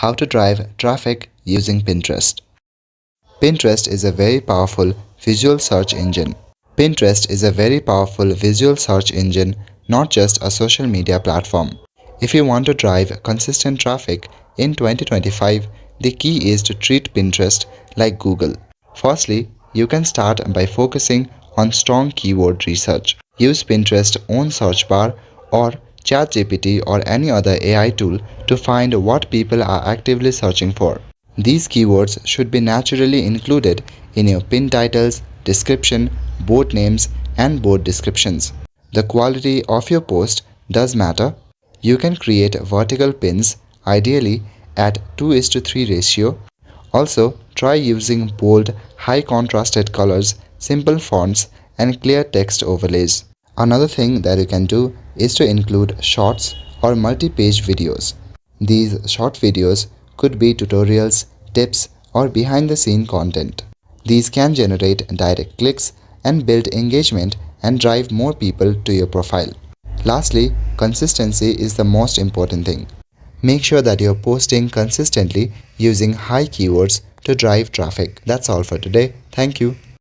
How to drive traffic using Pinterest. Pinterest is a very powerful visual search engine. Pinterest is a very powerful visual search engine, not just a social media platform. If you want to drive consistent traffic in 2025, the key is to treat Pinterest like Google. Firstly, you can start by focusing on strong keyword research. Use Pinterest's own search bar or ChatGPT or any other AI tool to find what people are actively searching for. These keywords should be naturally included in your pin titles, description, board names, and board descriptions. The quality of your post does matter. You can create vertical pins, ideally at 2:3 ratio. Also, try using bold, high contrasted colors, simple fonts, and clear text overlays. Another thing that you can do is to include shorts or multi-page videos. These short videos could be tutorials, tips, or behind-the-scene content. These can generate direct clicks and build engagement and drive more people to your profile. Lastly, consistency is the most important thing. Make sure that you're posting consistently using high keywords to drive traffic. That's all for today. Thank you.